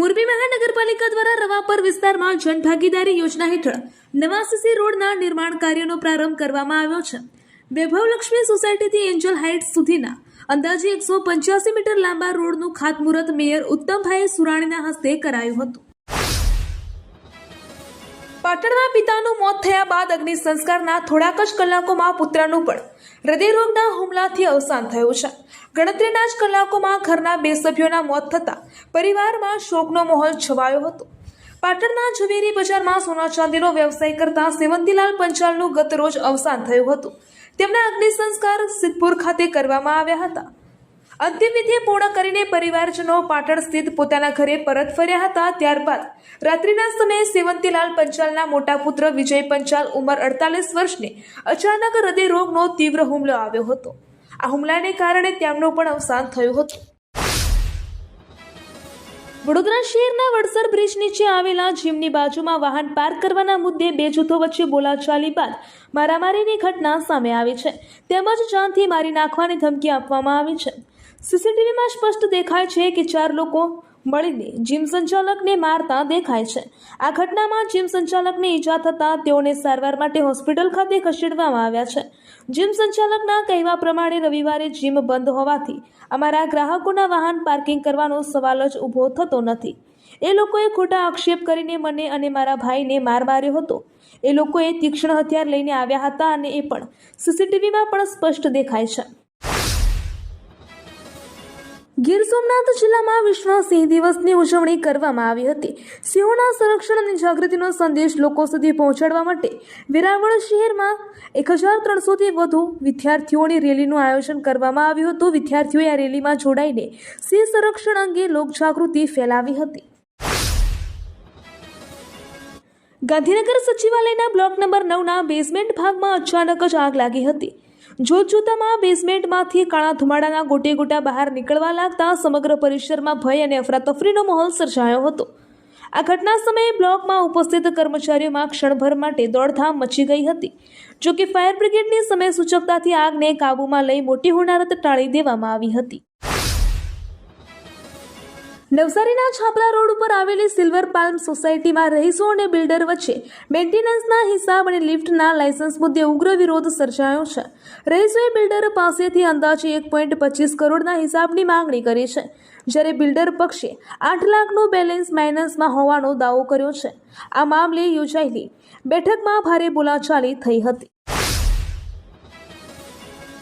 મોરબી મહાનગરપાલિકા દ્વારા રવાપર વિસ્તારમાં જનભાગીદારી યોજના હેઠળ નવા સીસી રોડના નિર્માણ કાર્યનો પ્રારંભ કરવામાં આવ્યો છે. વૈભવલક્ષ્મી સોસાયટીથી એન્જલ હાઇટ્સ સુધીના અંદાજે 185 મીટર લાંબા રોડનું ખાતમુહૂર્ત મેયર ઉત્તમભાઈ સુરાણીના હસ્તે કરાયું હતું. પાટણમાં પિતાનું મોત થયા બાદ અગ્નિ સંસ્કારના થોડાક જ કલાકોમાં પુત્રનું પણ હૃદયરોગના હુમલાથી અવસાન થયું છે. ગણતરીના જ કલાકોમાં ઘરના 2 સભ્યોના મોત થતાં પરિવારમાં શોકનો માહોલ છવાયો હતો. પાટણના ઝવેરી બજારમાં સોના ચાંદીનો વ્યવસાય કરતા સેવંતીલાલ પંચાલનું ગત રોજ અવસાન થયું હતું. તેમના અગ્નિ સંસ્કાર સિદ્ધપુર ખાતે કરવામાં આવ્યા હતા. અંતિમ વિધિ પૂર્ણ કરીને પરિવારજનો પાટણ સ્થિત પોતાના ઘરે પરત ફર્યા હતા. ત્યારબાદ રાત્રિના સમયે સેવંતીલાલ પંચાલના મોટા પુત્ર વિજય પંચાલ ઉંમર 48 વર્ષને અચાનક હૃદયરોગનો તીવ્ર હુમલો આવ્યો હતો. આ હુમલાને કારણે તેમનું પણ અવસાન થયું હતું. વડોદરા શહેરના વડસર બ્રિજ નીચે આવેલા જીમની બાજુમાં વાહન પાર્ક કરવાના મુદ્દે 2 જૂથો વચ્ચે બોલાચાલી બાદ મારામારીની ઘટના સામે આવી છે. તેમજ જાનથી મારી નાખવાની ધમકી આપવામાં આવી છે. સીસીટીવીમાં સ્પષ્ટ દેખાય છે કે 4 લોકો મળીને જીમ સંચાલકને મારતા દેખાય છે. આ ઘટનામાં જીમ સંચાલકને ઈજા થતાં તેઓને સારવાર માટે હોસ્પિટલ ખાતે ખસેડવામાં આવ્યા છે. જીમ સંચાલકના કહેવા પ્રમાણે રવિવારે જીમ બંધ હોવાથી અમારા ગ્રાહકોના વાહન પાર્કિંગ કરવાનો સવાલ જ ઊભો થતો નથી. એ લોકોએ ખોટા આક્ષેપ કરીને મને અને મારા ભાઈને માર માર્યો હતો. એ લોકોએ તીક્ષ્ણ હથિયાર લઈને આવ્યા હતા અને એ પણ સીસીટીવીમાં પણ સ્પષ્ટ દેખાય છે. ગીર સોમનાથ જિલ્લામાં વિશ્વ સિંહ દિવસની ઉજવણી કરવામાં આવી હતી. સિંહોના સંરક્ષણ અને જાગૃતિનો સંદેશ લોકો સુધી પહોંચાડવા માટે વેરાવળ શહેરમાં 1300થી વધુ વિદ્યાર્થીઓની રેલીનું આયોજન કરવામાં આવ્યું હતું. વિદ્યાર્થીઓએ આ રેલીમાં જોડાઈને સિંહ સંરક્ષણ અંગે લોકજાગૃતિ ફેલાવી હતી. ગાંધીનગર સચિવાલયના બ્લોક નંબર 9ના બેઝમેન્ટ ભાગમાં અચાનક જ આગ લાગી હતી. જોતજોતામાં બેઝમેન્ટમાંથી કાળા ધુમાડાના ગોટે ગોટા બહાર નીકળવા લાગતા સમગ્ર પરિસરમાં ભય અને અફરાતફરીનો માહોલ સર્જાયો હતો. આ ઘટના સમયે બ્લોકમાં ઉપસ્થિત કર્મચારીઓમાં ક્ષણભર માટે દોડધામ મચી ગઈ હતી. જોકે ફાયર બ્રિગેડની સમય સૂચકતાથી આગને કાબૂમાં લઈ મોટી હોનારત ટાળી દેવામાં આવી હતી. નવસારીના છાપરા રોડ ઉપર આવેલી સિલ્વર પાલ્મ સોસાયટીમાં રહીશો અને બિલ્ડર વચ્ચે મેન્ટેનન્સના હિસાબ અને લિફ્ટના લાયસન્સ મુદ્દે ઉગ્ર વિરોધ સર્જાયો છે. રહીશોએ બિલ્ડર પાસેથી અંદાજે 1.25 કરોડના હિસાબની માંગણી કરી છે, જ્યારે બિલ્ડર પક્ષે 8 લાખનું બેલેન્સ માઇનસમાં હોવાનો દાવો કર્યો છે. આ મામલે યોજાયેલી બેઠકમાં ભારે બોલાચાલી થઈ હતી.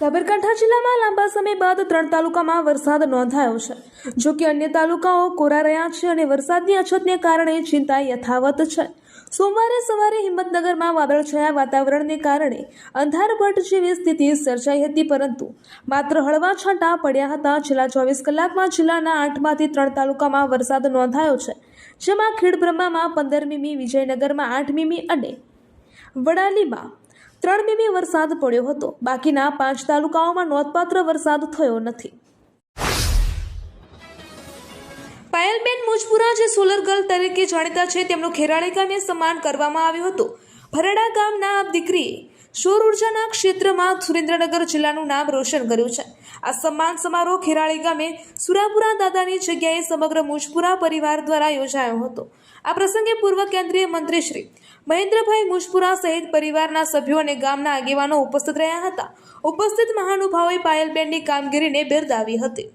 સાબરકાંઠા જિલ્લામાં લાંબા સમય બાદ 3 તાલુકામાં વરસાદ નોંધાયો છે. જો કે અન્ય તાલુકાઓ કોરા રહ્યા છે અને વરસાદની અછતને કારણે ચિંતા યથાવત છે. સોમવારે સવારે હિંમતનગરમાં વાદળછાયા વાતાવરણને કારણે અંધારપટ જેવી સ્થિતિ સર્જાઈ હતી, પરંતુ માત્ર હળવા છાંટા પડ્યા હતા. છેલ્લા 24 કલાકમાં જિલ્લાના 8માંથી 3 તાલુકામાં વરસાદ નોંધાયો છે, જેમાં ખેડબ્રહ્મામાં 15 મીમી, વિજયનગરમાં 8 મીમી અને વડાલીમાં 3 મીમી વરસાદ પડ્યો હતો. બાકીના 5 તાલુકાઓમાં નોંધપાત્ર વરસાદ થયો નથી. પાયલબેન મુજપુરા, જે સોલર ગર્લ તરીકે જાણીતા છે, તેમનું ખેરાળી ગામે સન્માન કરવામાં આવ્યું હતું. ભરડા ગામના આ દીકરીએ સૌર ઉર્જાના ક્ષેત્રમાં સુરેન્દ્રનગર જિલ્લાનું નામ રોશન કર્યું છે. આ સન્માન સમારોહ ખેરાળી ગામે સુરાપુરા દાદાની જગ્યાએ સમગ્ર મુજપુરા પરિવાર દ્વારા યોજાયો હતો. આ પ્રસંગે પૂર્વ કેન્દ્રીય મંત્રી શ્રી મહેન્દ્રભાઈ મુજપુરા સહિત પરિવારના સભ્યો અને ગામના આગેવાનો ઉપસ્થિત રહ્યા હતા. ઉપસ્થિત મહાનુભાવોએ પાયલબેનની કામગીરીને બિરદાવી હતી.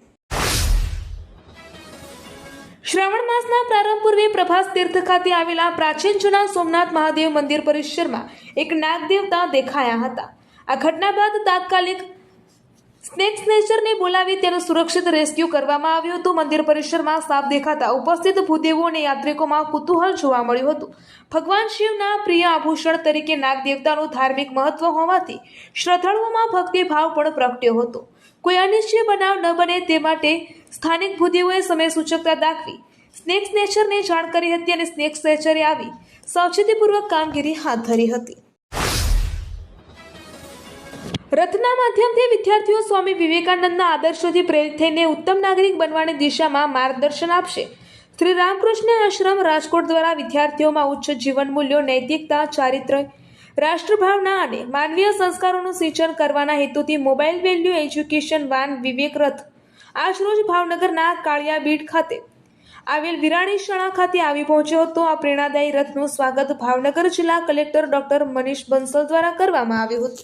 શ્રાવણ માસના પ્રારંભ પૂર્વે પ્રભાસ તીર્થ ખાતે આવેલા પ્રાચીન જૂના સોમનાથ મહાદેવ મંદિર પરિસરમાં એક નાગ દેવતા દેખાયા હતા. આ ઘટના બાદ તાત્કાલિક સ્નેક સ્નેચરને બોલાવી તેનું સુરક્ષિત રેસ્ક્યુ કરવામાં આવ્યું હતું. મંદિર પરિસરમાં સાપ દેખાતા ઉપસ્થિત ભૂદેવો અને યાત્રિકોમાં કુતૂહલ જોવા મળ્યું હતું. ભગવાન શિવના પ્રિય આભૂષણ તરીકે નાગ દેવતાનું ધાર્મિક મહત્વ હોવાથી શ્રદ્ધાળુઓમાં ભક્તિભાવ પણ પ્રગટ્યો હતો. કોઈ અનિશ્ચિત બનાવ ન બને તે માટે સ્થાનિક ભૂદેવોએ સમય સૂચકતા દાખવી સ્નેક સ્નેચરને જાણ કરી હતી અને સ્નેક સ્નેચરે આવી સાવચેતીપૂર્વક કામગીરી હાથ ધરી હતી. રથના માધ્યમથી વિદ્યાર્થીઓ સ્વામી વિવેકાનંદના આદર્શોથી પ્રેરિત થઈને ઉત્તમ નાગરિક બનવાની દિશામાં માર્ગદર્શન આપશે. શ્રી રામકૃષ્ણ આશ્રમ રાજકોટ દ્વારા વિદ્યાર્થીઓમાં ઉચ્ચ જીવન મૂલ્યો, નૈતિકતા, ચારિત્ર્ય, રાષ્ટ્રભાવના અને માનવીય સંસ્કારોનું સિંચન કરવાના હેતુથી મોબાઈલ વેલ્યુ એજ્યુકેશન વાન વિવેક રથ આજરોજ ભાવનગરના કાળિયા બીડ ખાતે આવેલ વિરાણી શાળા ખાતે આવી પહોંચ્યો હતો. આ પ્રેરણાદાયી રથનું સ્વાગત ભાવનગર જિલ્લા કલેક્ટર ડોક્ટર મનીષ બંસલ દ્વારા કરવામાં આવ્યું હતું.